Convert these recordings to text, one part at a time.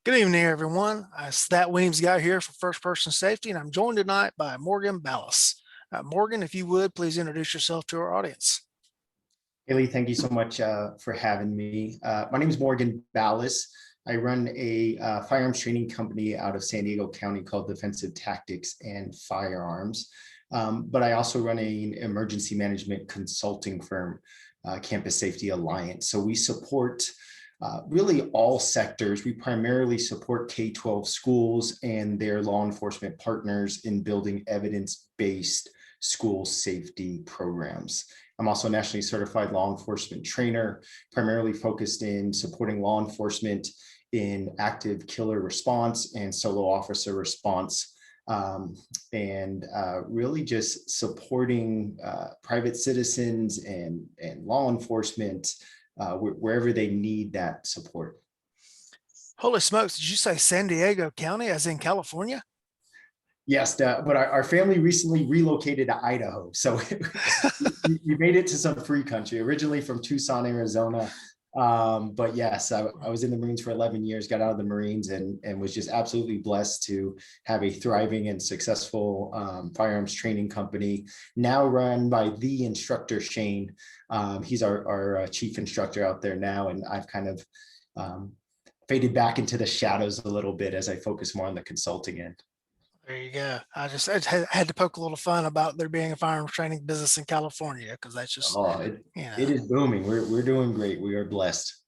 Good evening, everyone. It's that Weems guy here for First Person Safety, and I'm joined tonight by Morgan Ballis. Morgan, if you would, please introduce yourself to our audience. Haley, thank you so much for having me. My name is Morgan Ballis. I run a firearms training company out of San Diego County called Defensive Tactics and Firearms. But I also run an emergency management consulting firm, Campus Safety Alliance. So we support really all sectors. We primarily support K-12 schools and their law enforcement partners in building evidence-based school safety programs. I'm also a nationally certified law enforcement trainer, primarily focused in supporting law enforcement in active killer response and solo officer response, and really just supporting private citizens and law enforcement wherever they need that support. Holy smokes, did you say San Diego County, as in California? Yes, but our family recently relocated to Idaho. So we made it to some free country, originally from Tucson, Arizona. But yes, I was in the Marines for 11 years, got out of the Marines and was just absolutely blessed to have a thriving and successful firearms training company, now run by the instructor, Shane. He's our chief instructor out there now. And I've kind of faded back into the shadows a little bit as I focus more on the consulting end. There you go. I had to poke a little fun about there being a firearms training business in California, because that's just, It is booming. We're doing great. We are blessed.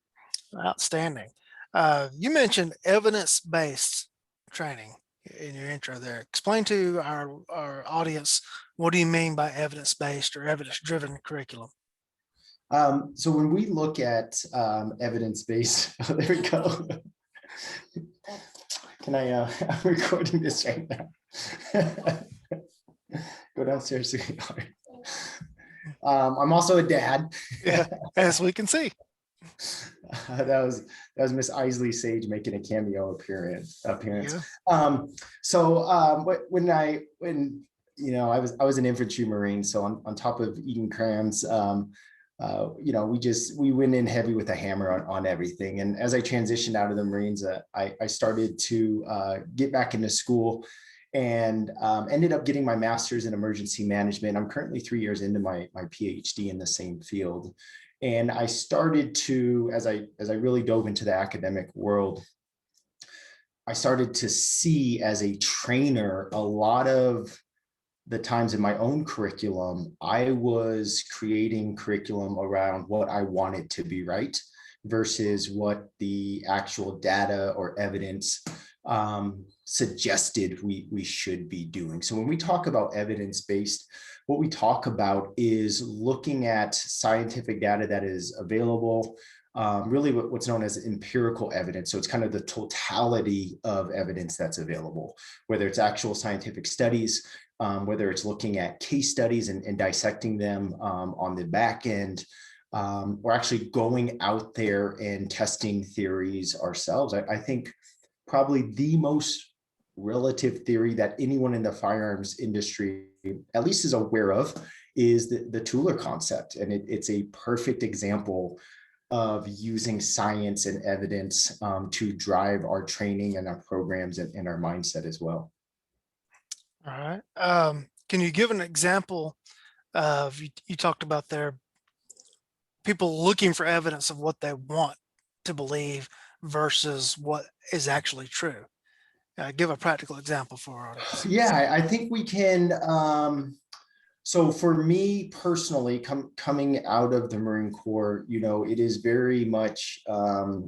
Outstanding. You mentioned evidence-based training in your intro there. Explain to our audience, what do you mean by evidence-based or evidence-driven curriculum? So when we look at evidence-based, oh, there we go. Can I'm recording this right now. Go downstairs. I'm also a dad. Yeah, as we can see. That was Miss Isley Sage making a cameo appearance. Yeah. When I was an infantry Marine, so on top of eating crayons, we went in heavy with a hammer on everything. And as I transitioned out of the Marines, I started to get back into school and ended up getting my master's in emergency management. I'm currently 3 years into my PhD in the same field. And I started to, as I really dove into the academic world, I started to see as a trainer, a lot of the times in my own curriculum, I was creating curriculum around what I wanted to be right versus what the actual data or evidence suggested we should be doing. So when we talk about evidence-based, what we talk about is looking at scientific data that is available, really what's known as empirical evidence. So it's kind of the totality of evidence that's available, whether it's actual scientific studies, whether it's looking at case studies and dissecting them on the back end, or actually going out there and testing theories ourselves. I think probably the most relative theory that anyone in the firearms industry at least is aware of is the Tooler concept. And it's a perfect example of using science and evidence to drive our training and our programs and our mindset as well. All right. Can you give an example of, you talked about there, people looking for evidence of what they want to believe versus what is actually true? Give a practical example for our audience. Yeah, I think we can. So for me personally, coming out of the Marine Corps, it is very much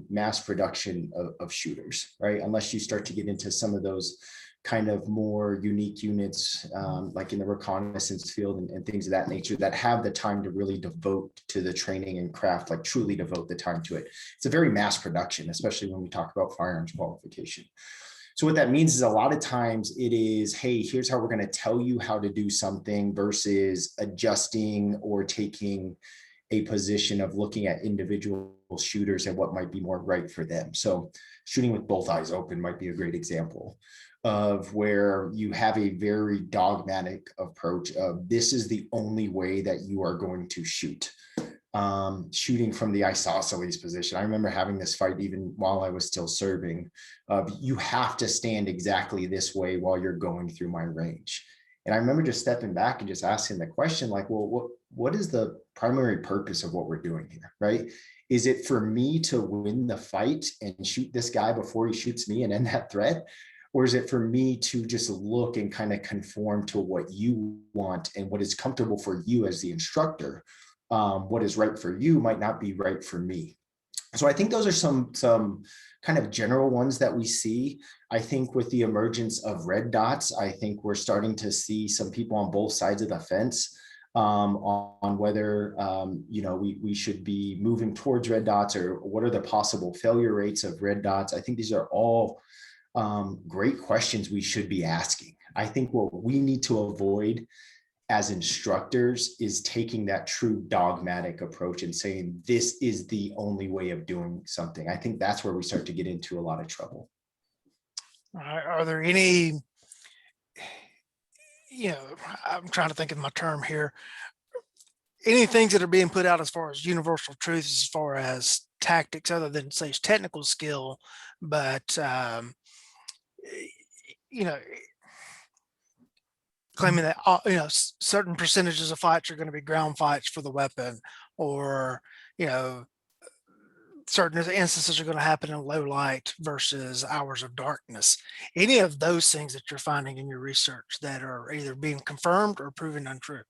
mass production of shooters, right? Unless you start to get into some of those kind of more unique units, like in the reconnaissance field and things of that nature, that have the time to really devote to the training and craft, like truly devote the time to it. It's a very mass production, especially when we talk about firearms qualification. So what that means is a lot of times it is, hey, here's how we're going to tell you how to do something versus adjusting or taking a position of looking at individual shooters and what might be more right for them. So shooting with both eyes open might be a great example of where you have a very dogmatic approach of this is the only way that you are going to shoot. shooting from the isosceles position. I remember having this fight even while I was still serving. You have to stand exactly this way while you're going through my range. And I remember just stepping back and just asking the question, like, well, what is the primary purpose of what we're doing here, right? Is it for me to win the fight and shoot this guy before he shoots me and end that threat? Or is it for me to just look and kind of conform to what you want and what is comfortable for you as the instructor? What is right for you might not be right for me. So I think those are some kind of general ones that we see. I think with the emergence of red dots, I think we're starting to see some people on both sides of the fence on whether we should be moving towards red dots, or what are the possible failure rates of red dots. I think these are all great questions we should be asking. I think what we need to avoid as instructors is taking that true dogmatic approach and saying this is the only way of doing something. I think that's where we start to get into a lot of trouble. Are there any, I'm trying to think of my term here, any things that are being put out as far as universal truths, as far as tactics, other than say technical skill, but you know, claiming that certain percentages of fights are going to be ground fights for the weapon, or certain instances are going to happen in low light versus hours of darkness. Any of those things that you're finding in your research that are either being confirmed or proven untrue?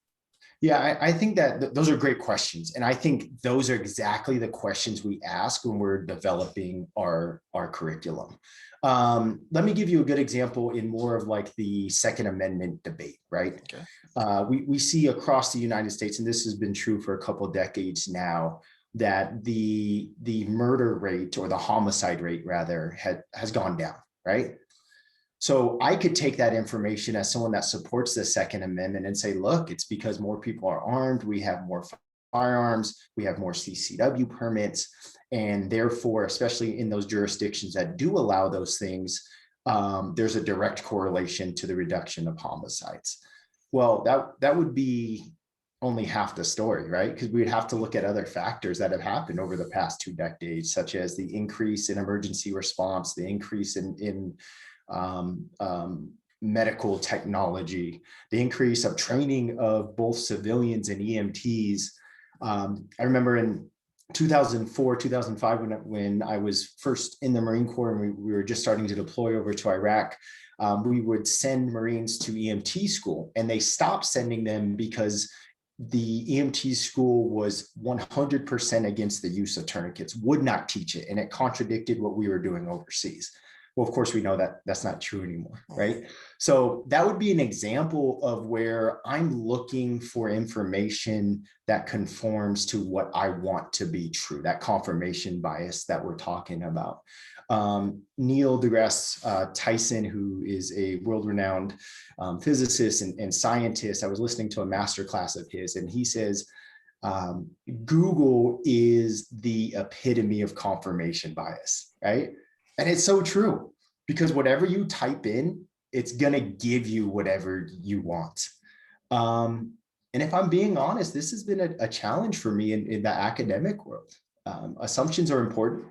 Yeah, I think that those are great questions. And I think those are exactly the questions we ask when we're developing our curriculum. Let me give you a good example in more of like the Second Amendment debate, right? Okay. We see across the United States, and this has been true for a couple of decades now, that the murder rate, or the homicide rate rather, has gone down, right? So I could take that information as someone that supports the Second Amendment and say, look, it's because more people are armed, we have more firearms, we have more CCW permits, and therefore, especially in those jurisdictions that do allow those things, there's a direct correlation to the reduction of homicides. Well, that would be only half the story, right? Because we'd have to look at other factors that have happened over the past 2 decades, such as the increase in emergency response, the increase in medical technology, the increase of training of both civilians and EMTs. I remember in 2004, 2005, when I was first in the Marine Corps and we were just starting to deploy over to Iraq, we would send Marines to EMT school, and they stopped sending them because the EMT school was 100% against the use of tourniquets, would not teach it, and it contradicted what we were doing overseas. Well, of course, we know that that's not true anymore, right? So that would be an example of where I'm looking for information that conforms to what I want to be true, that confirmation bias that we're talking about. Neil deGrasse Tyson, who is a world-renowned physicist and scientist, I was listening to a masterclass of his, and he says, Google is the epitome of confirmation bias, right? And it's so true, because whatever you type in, it's going to give you whatever you want. And if I'm being honest, this has been a challenge for me in the academic world. Assumptions are important.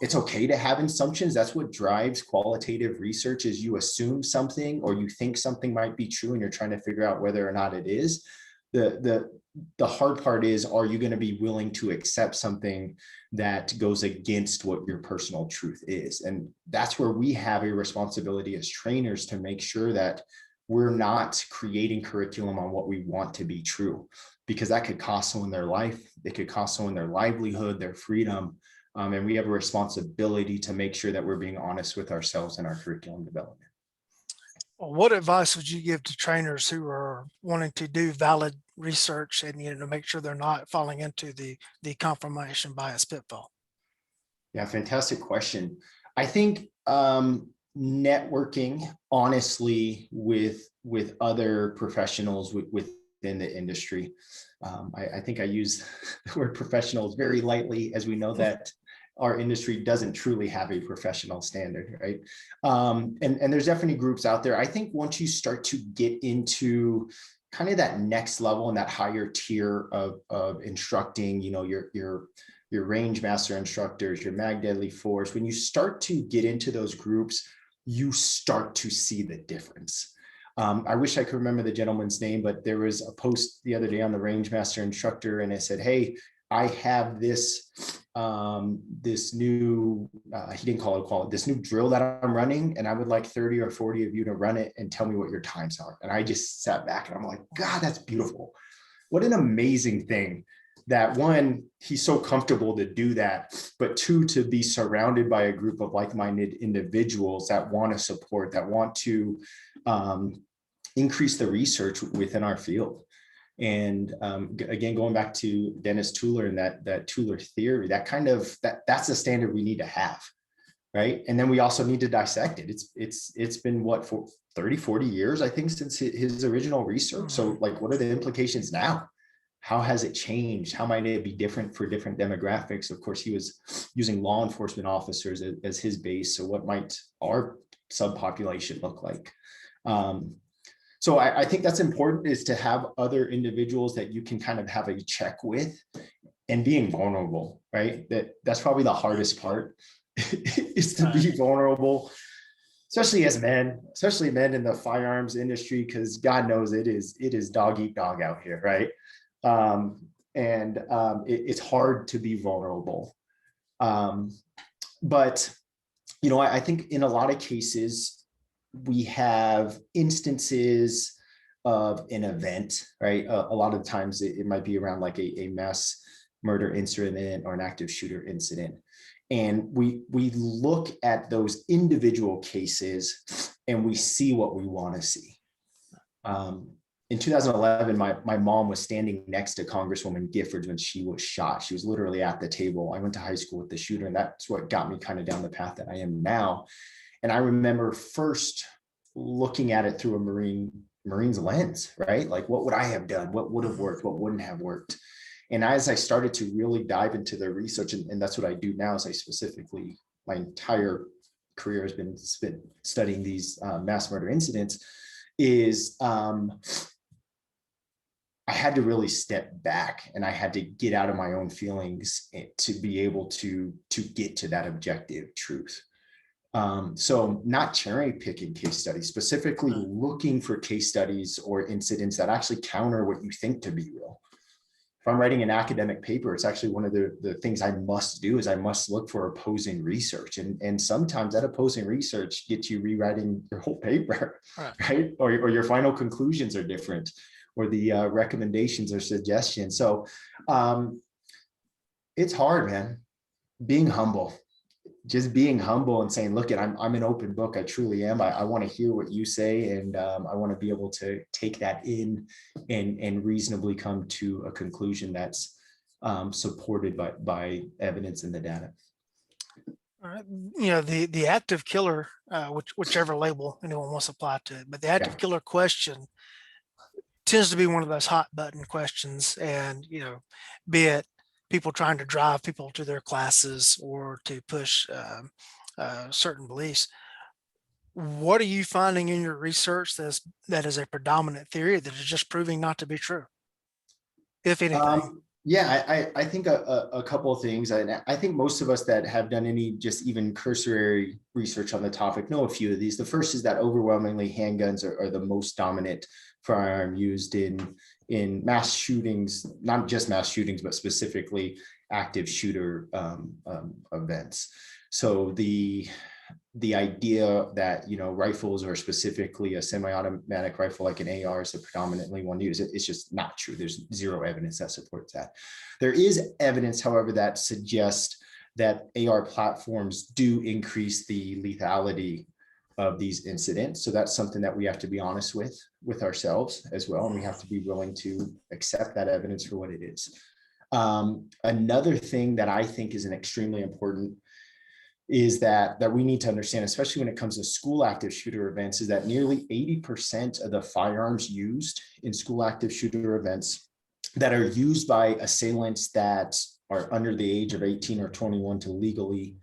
It's okay to have assumptions. That's what drives qualitative research, is you assume something or you think something might be true and you're trying to figure out whether or not it is. The hard part is, are you going to be willing to accept something that goes against what your personal truth is? And that's where we have a responsibility as trainers to make sure that we're not creating curriculum on what we want to be true, because that could cost someone their life. It could cost someone their livelihood, their freedom. And we have a responsibility to make sure that we're being honest with ourselves in our curriculum development. Well, what advice would you give to trainers who are wanting to do valid research and to make sure they're not falling into the confirmation bias pitfall? Yeah, fantastic question. I think networking honestly with other professionals within the industry. I think I use the word professionals very lightly, as we know that our industry doesn't truly have a professional standard, right? And there's definitely groups out there. I think once you start to get into kind of that next level and that higher tier of instructing, your range master instructors, your mag deadly force, when you start to get into those groups, you start to see the difference. I wish I could remember the gentleman's name, but there was a post the other day on the range master instructor, and it said, "Hey, I have this this new he didn't call it this new drill that I'm running, and I would like 30 or 40 of you to run it and tell me what your times are." And I just sat back and I'm like, God, that's beautiful. What an amazing thing that, one, he's so comfortable to do that, but two, to be surrounded by a group of like-minded individuals that want to support, that want to increase the research within our field. And again, going back to Dennis Tuller and that Tuller theory, that's the standard we need to have, right? And then we also need to dissect it. It's been what, for 30, 40 years, I think, since his original research. So like, what are the implications now? How has it changed? How might it be different for different demographics? Of course, he was using law enforcement officers as his base. So what might our subpopulation look like? So I think that's important, is to have other individuals that you can kind of have a check with, and being vulnerable, right? That's probably the hardest part is to be vulnerable, especially as men, especially men in the firearms industry, because God knows it is dog eat dog out here, right? It's hard to be vulnerable. But, I think in a lot of cases, we have instances of an event, right? A lot of times it might be around like a mass murder incident or an active shooter incident. And we look at those individual cases and we see what we want to see. In 2011, my mom was standing next to Congresswoman Giffords when she was shot. She was literally at the table. I went to high school with the shooter, and that's what got me kind of down the path that I am now. And I remember first looking at it through a Marine's lens, right? Like, what would I have done? What would have worked? What wouldn't have worked? And as I started to really dive into the research, and that's what I do now, is I specifically, my entire career has been spent studying these mass murder incidents, is I had to really step back, and I had to get out of my own feelings to be able to get to that objective truth. So not cherry picking case studies, specifically looking for case studies or incidents that actually counter what you think to be real. If I'm writing an academic paper, it's actually one of the things I must do, is I must look for opposing research. And sometimes that opposing research gets you rewriting your whole paper, right? Or your final conclusions are different, or the recommendations or suggestions. So it's hard, man. Being humble. Just being humble and saying, look, I'm an open book. I truly am. I want to hear what you say. And I want to be able to take that in and reasonably come to a conclusion that's supported by evidence in the data. All right. The active killer, whichever label anyone wants to apply to it, but the active killer question tends to be one of those hot button questions. And, be it people trying to drive people to their classes or to push certain beliefs. What are you finding in your research that is a predominant theory that is just proving not to be true, if anything? I think a couple of things. I think most of us that have done any just even cursory research on the topic know a few of these. The first is that overwhelmingly handguns are the most dominant firearm used in mass shootings, not just mass shootings, but specifically active shooter events. So the idea that, rifles, or specifically a semi-automatic rifle like an AR, is the predominantly one used, it's just not true. There's zero evidence that supports that. There is evidence, however, that suggests that AR platforms do increase the lethality of these incidents. So that's something that we have to be honest with ourselves as well. And we have to be willing to accept that evidence for what it is. Another thing that I think is an extremely important is that we need to understand, especially when it comes to school active shooter events, is that nearly 80% of the firearms used in school active shooter events that are used by assailants that are under the age of 18 or 21 to legally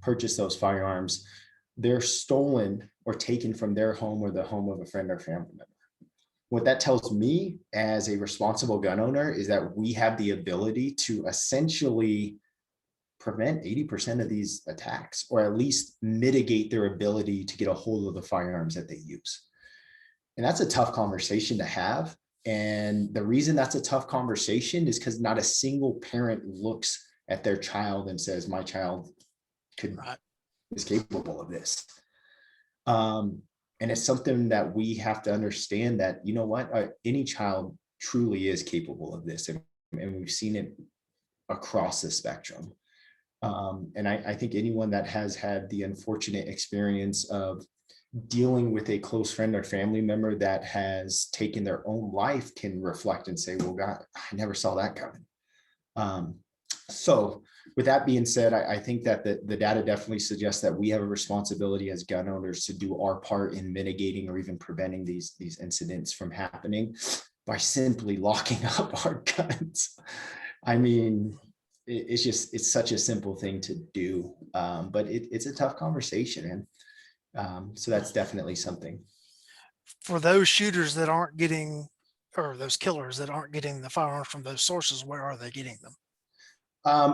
purchase those firearms, they're stolen or taken from their home or the home of a friend or family member. What that tells me as a responsible gun owner is that we have the ability to essentially prevent 80% of these attacks, or at least mitigate their ability to get a hold of the firearms that they use. And that's a tough conversation to have. And the reason that's a tough conversation is because not a single parent looks at their child and says, my child is capable of this. And it's something that we have to understand that, you know what, any child truly is capable of this. And we've seen it across the spectrum. And I think anyone that has had the unfortunate experience of dealing with a close friend or family member that has taken their own life can reflect and say, well, God, I never saw that coming. So with that being said, I think that the data definitely suggests that we have a responsibility as gun owners to do our part in mitigating or even preventing these incidents from happening by simply locking up our guns. I mean, it's such a simple thing to do, but it's a tough conversation. And so that's definitely something. For those shooters that aren't getting, or those killers that aren't getting the firearms from those sources, where are they getting them?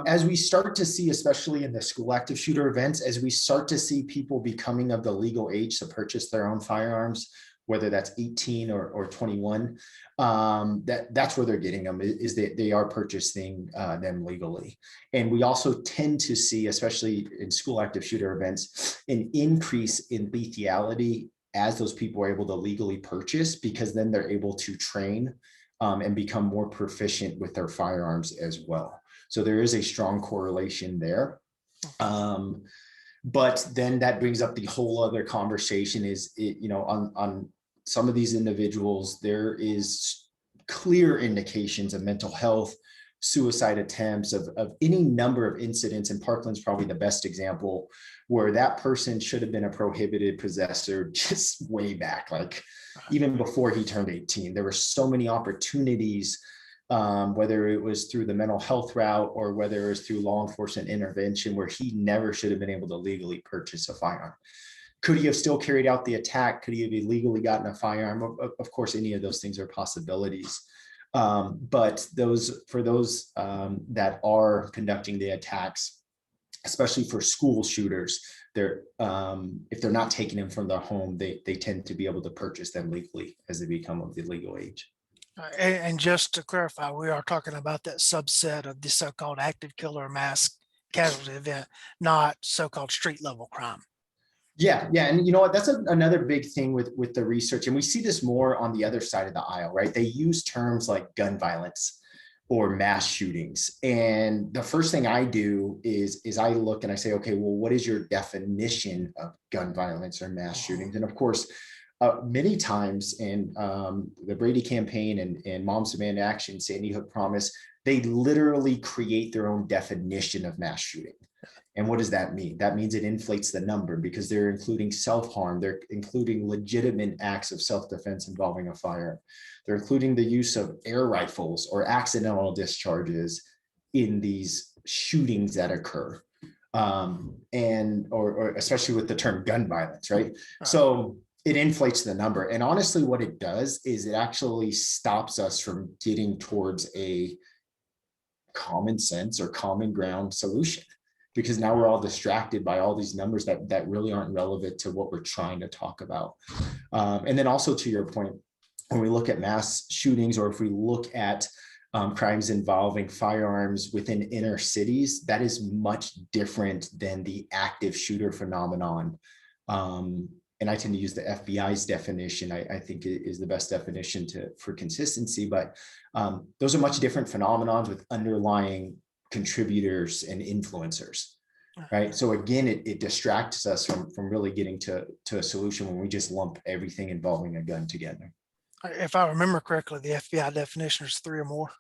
As we start to see, especially in the school active shooter events, as we start to see people becoming of the legal age to purchase their own firearms, whether that's 18 or 21, that's where they're getting them, is that they are purchasing them legally. And we also tend to see, especially in school active shooter events, an increase in lethality as those people are able to legally purchase, because then they're able to train and become more proficient with their firearms as well. So there is a strong correlation there. But then that brings up the whole other conversation is, on some of these individuals, there is clear indications of mental health, suicide attempts, of any number of incidents. And Parkland's probably the best example, where that person should have been a prohibited possessor just way back, like even before he turned 18. There were so many opportunities, whether it was through the mental health route or whether it was through law enforcement intervention, where he never should have been able to legally purchase a firearm. Could he have still carried out the attack? Could he have illegally gotten a firearm? Of course, any of those things are possibilities. But for those that are conducting the attacks, especially for school shooters, if they're not taking them from their home, they tend to be able to purchase them legally as they become of the legal age. And just to clarify, we are talking about that subset of the so-called active killer mass casualty event, not so-called street level crime. Yeah. And you know what, that's another big thing with the research. And we see this more on the other side of the aisle, right? They use terms like gun violence or mass shootings. And the first thing I do is I look and I say, okay, well, what is your definition of gun violence or mass shootings? And of course, many times in the Brady campaign and Moms Demand Action, Sandy Hook Promise, they literally create their own definition of mass shooting. And what does that mean? That means it inflates the number, because they're including self-harm. They're including legitimate acts of self-defense involving a firearm. They're including the use of air rifles or accidental discharges in these shootings that occur. Or especially with the term gun violence, right? So it inflates the number. And honestly, what it does is it actually stops us from getting towards a common sense or common ground solution, because now we're all distracted by all these numbers that really aren't relevant to what we're trying to talk about. And then also, to your point, when we look at mass shootings, or if we look at crimes involving firearms within inner cities, that is much different than the active shooter phenomenon. And I tend to use the FBI's definition. I think it is the best definition for consistency, but those are much different phenomenons with underlying contributors and influencers, right? So again, it distracts us from really getting to a solution when we just lump everything involving a gun together. If I remember correctly, the FBI definition is 3 or more.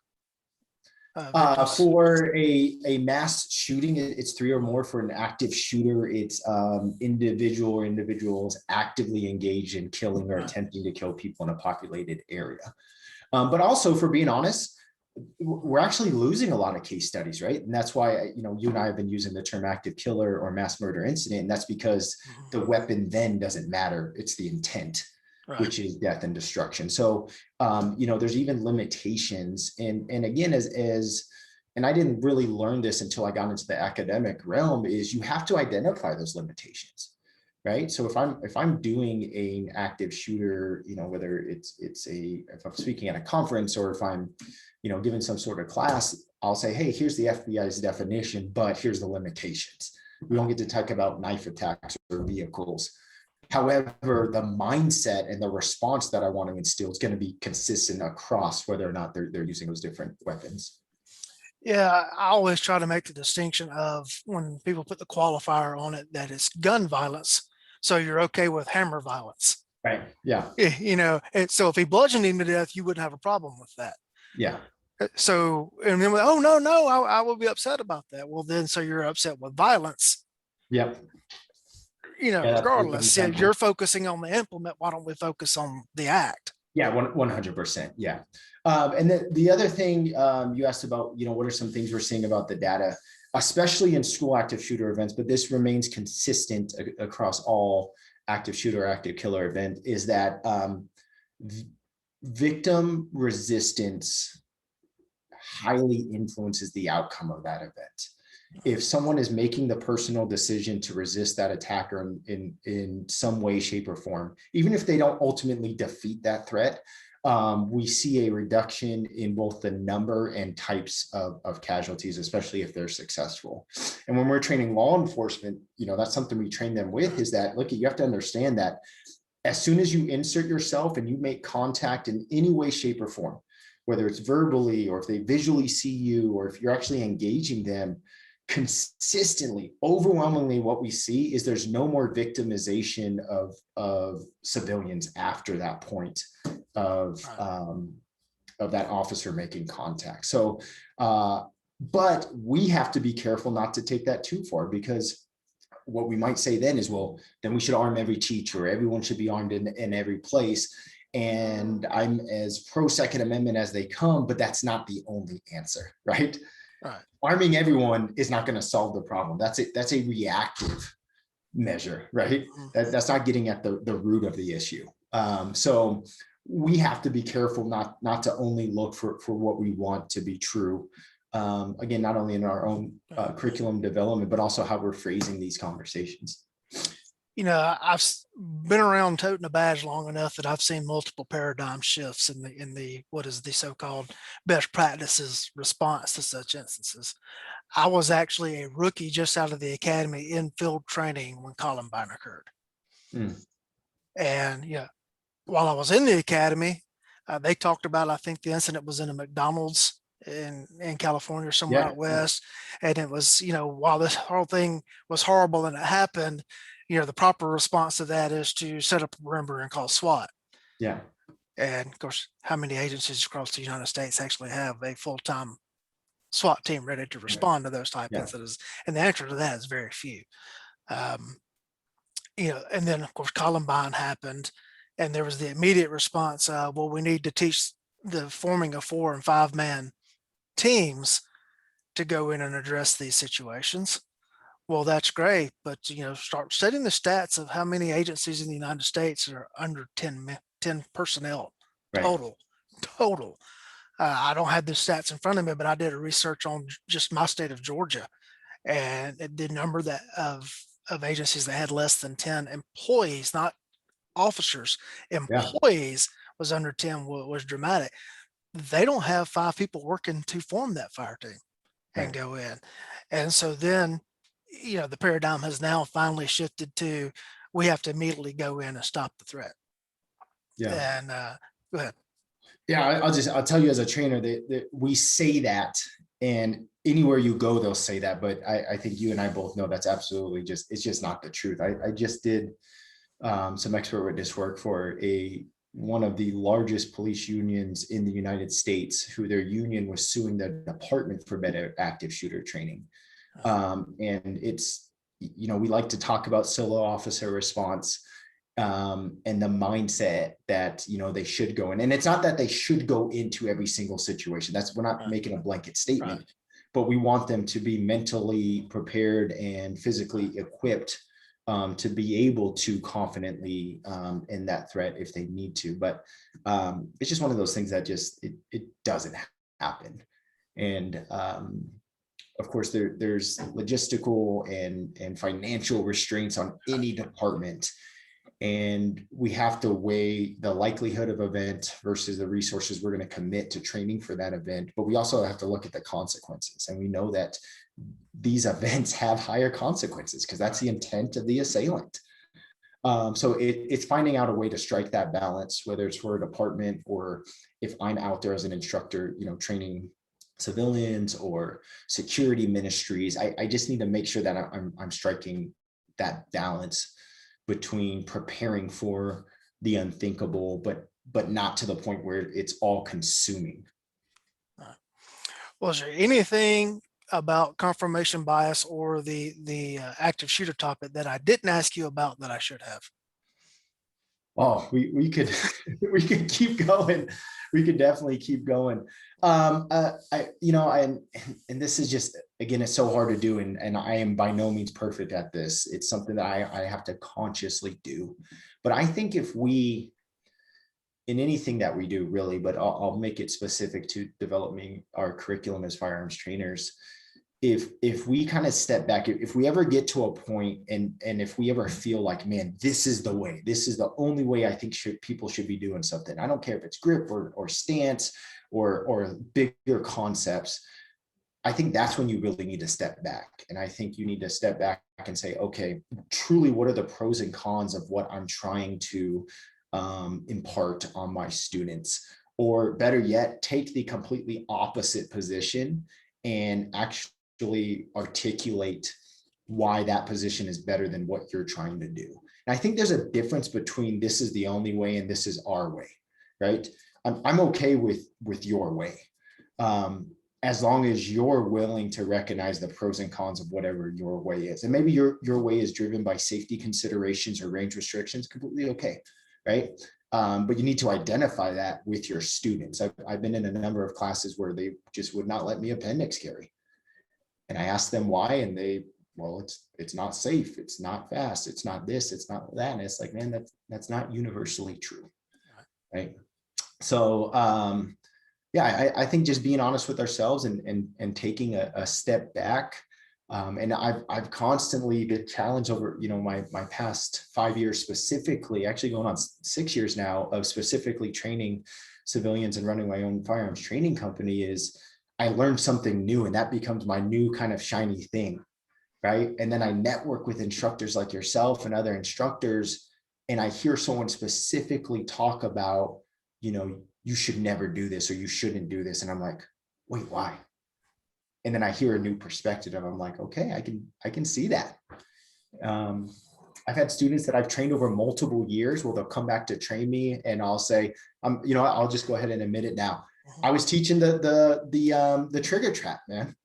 For a mass shooting, it's 3 or more. For an active shooter, it's individual or individuals actively engaged in killing or attempting to kill people in a populated area. But also, for being honest, we're actually losing a lot of case studies, right? And that's why, you and I have been using the term active killer or mass murder incident. And that's because the weapon then doesn't matter. It's the intent. Right. which is death and destruction. So, there's even limitations. And again, and I didn't really learn this until I got into the academic realm, is you have to identify those limitations, right? So if I'm doing an active shooter, whether if I'm speaking at a conference, or if I'm, giving some sort of class, I'll say, hey, here's the FBI's definition, but here's the limitations. We don't get to talk about knife attacks or vehicles. However, the mindset and the response that I want to instill is going to be consistent across whether or not they're using those different weapons. Yeah, I always try to make the distinction of when people put the qualifier on it that it's gun violence. So you're okay with hammer violence. Right. Yeah. And so if he bludgeoned him to death, you wouldn't have a problem with that. Yeah. So, and then, oh, no, I will be upset about that. Well, then, so you're upset with violence, Yep. Yeah, that's a good regardless. Yeah, example. you're focusing on the implement. Why don't we focus on the act? Yeah, 100%. Yeah. And then the other thing you asked about, what are some things we're seeing about the data, especially in school active shooter events, but this remains consistent across all active shooter, active killer event, is that victim resistance highly influences the outcome of that event. If someone is making the personal decision to resist that attacker in some way, shape, or form, even if they don't ultimately defeat that threat, we see a reduction in both the number and types of casualties, especially if they're successful. And when we're training law enforcement, that's something we train them with, is that, look, you have to understand that as soon as you insert yourself and you make contact in any way, shape, or form, whether it's verbally or if they visually see you or if you're actually engaging them, consistently, overwhelmingly, what we see is there's no more victimization of civilians after that point of that officer making contact. So, but we have to be careful not to take that too far, because what we might say then is, well, then we should arm every teacher, everyone should be armed in every place. And I'm as pro Second Amendment as they come, but that's not the only answer, right? Right. Arming everyone is not going to solve the problem. That's a reactive measure, right? That's not getting at the root of the issue. So we have to be careful not to only look for what we want to be true. Again, not only in our own curriculum development, but also how we're phrasing these conversations. I've been around toting a badge long enough that I've seen multiple paradigm shifts in the what is the so-called best practices response to such instances. I was actually a rookie just out of the academy in field training when Columbine occurred. And while I was in the academy, they talked about, I think the incident was in a McDonald's in California or somewhere out west. And it was, while this whole thing was horrible and it happened, the proper response to that is to set up a perimeter and call SWAT. Yeah. And of course, how many agencies across the United States actually have a full-time SWAT team ready to respond to those type incidents? And the answer to that is very few. And then of course Columbine happened, and there was the immediate response, well, we need to teach the forming of 4 and 5 man teams to go in and address these situations. Well, that's great, but start studying the stats of how many agencies in the United States are under 10 personnel total. I don't have the stats in front of me, but I did a research on just my state of Georgia, and the number of agencies that had less than 10 employees, not officers, employees, was under 10, was dramatic. They don't have 5 people working to form that fire team and go in. And so then, the paradigm has now finally shifted to, we have to immediately go in and stop the threat. Yeah. And go ahead. Yeah, I'll tell you, as a trainer, that we say that, and anywhere you go, they'll say that. But I think you and I both know that's absolutely it's just not the truth. I just did some expert witness work for one of the largest police unions in the United States, who their union was suing the department for better active shooter training. And it's, we like to talk about solo officer response, and the mindset that, they should go in. And it's not that they should go into every single situation. We're not making a blanket statement, but we want them to be mentally prepared and physically equipped to be able to confidently end that threat if they need to. But it's just one of those things that just it doesn't happen. And of course, there's logistical and financial restraints on any department. And we have to weigh the likelihood of event versus the resources we're going to commit to training for that event. But we also have to look at the consequences. And we know that these events have higher consequences because that's the intent of the assailant. So it's finding out a way to strike that balance, whether it's for a department or if I'm out there as an instructor, training civilians or security ministries. I just need to make sure that I'm striking that balance between preparing for the unthinkable, but not to the point where it's all consuming. Was there anything about confirmation bias or the active shooter topic that I didn't ask you about that I should have? Oh, we could we could keep going. We could definitely keep going. And this is just, again, it's so hard to do, and I am by no means perfect at this. It's something that I have to consciously do. But I think if we, in anything that we do really, but I'll make it specific to developing our curriculum as firearms trainers, if we kind of step back, if we ever get to a point and if we ever feel like, man, this is the way, this is the only way I think people should be doing something. I don't care if it's grip or stance or bigger concepts. I think that's when you really need to step back. And I think you need to step back and say, okay, truly, what are the pros and cons of what I'm trying to impart on my students? Or better yet, take the completely opposite position and actually articulate why that position is better than what you're trying to do. And I think there's a difference between this is the only way and this is our way, right? I'm okay with your way, as long as you're willing to recognize the pros and cons of whatever your way is. And maybe your way is driven by safety considerations or range restrictions, completely okay, right? But you need to identify that with your students. I've been in a number of classes where they just would not let me appendix carry. And I asked them why, and it's not safe, it's not fast, it's not this, it's not that. And it's like, man, that's not universally true, right? So I think just being honest with ourselves and taking a step back. And I've constantly been challenged over, my past 5 years specifically, actually going on 6 years now, of specifically training civilians and running my own firearms training company, is I learned something new, and that becomes my new kind of shiny thing, right? And then I network with instructors like yourself and other instructors, and I hear someone specifically talk about, you should never do this or you shouldn't do this. And I'm like, wait, why? And then I hear a new perspective. I'm like, okay, I can see that. I've had students that I've trained over multiple years where they'll come back to train me, and I'll say, I'll just go ahead and admit it now. I was teaching the trigger trap, man.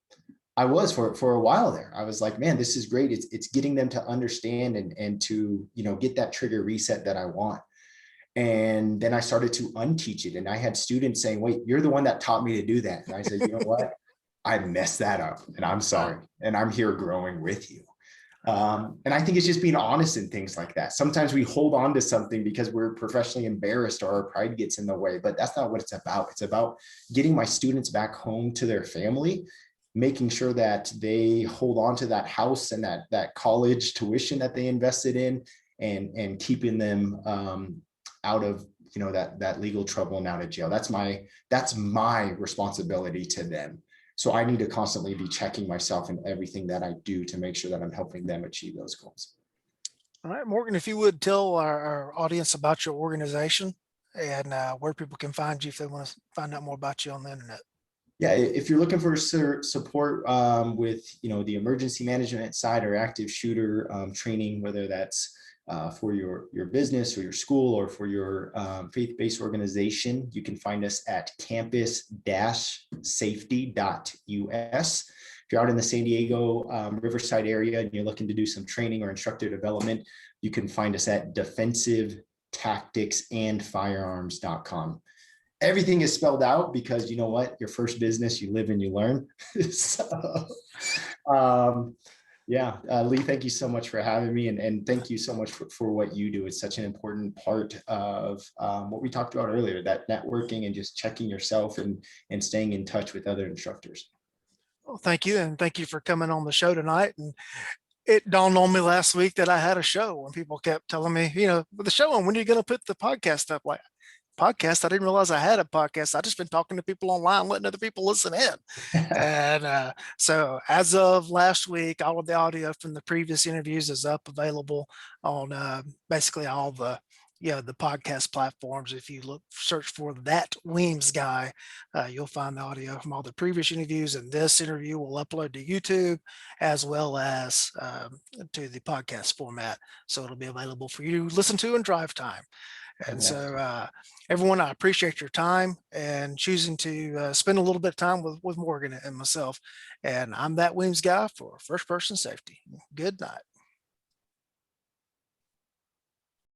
I was for a while there. I was like, man, this is great. It's getting them to understand and to, get that trigger reset that I want. And then I started to unteach it. And I had students saying, wait, you're the one that taught me to do that. And I said, you know what? I messed that up, and I'm sorry. And I'm here growing with you. And I think it's just being honest in things like that. Sometimes we hold on to something because we're professionally embarrassed or our pride gets in the way, but that's not what it's about. It's about getting my students back home to their family, making sure that they hold on to that house and that college tuition that they invested in, and keeping them out of that legal trouble and out of jail. That's my responsibility to them. So I need to constantly be checking myself in everything that I do to make sure that I'm helping them achieve those goals. All right, Morgan, if you would tell our audience about your organization and where people can find you if they want to find out more about you on the internet. Yeah, if you're looking for support with the emergency management side or active shooter training, whether that's for your business or your school or for your faith-based organization, you can find us at campus-safety.us. If you're out in the San Diego Riverside area and you're looking to do some training or instructor development, you can find us at defensivetacticsandfirearms.com. Everything is spelled out because you know what? Your first business, you live and you learn. So, Yeah, Lee, thank you so much for having me, and thank you so much for what you do. It's such an important part of what we talked about earlier, that networking and just checking yourself and staying in touch with other instructors. Well, thank you. And thank you for coming on the show tonight. And it dawned on me last week that I had a show when people kept telling me, with the show on, when are you going to put the podcast up? Like, podcast? I didn't realize I had a podcast. I just been talking to people online, letting other people listen in. And so as of last week, all of the audio from the previous interviews is up available on basically all the podcast platforms. If you search for that Weems guy, you'll find the audio from all the previous interviews, and this interview will upload to YouTube as well as to the podcast format. So it'll be available for you to listen to in drive time. And Okay. so, everyone, I appreciate your time and choosing to spend a little bit of time with Morgan and myself. And I'm that Weems guy for First Person Safety. Good night.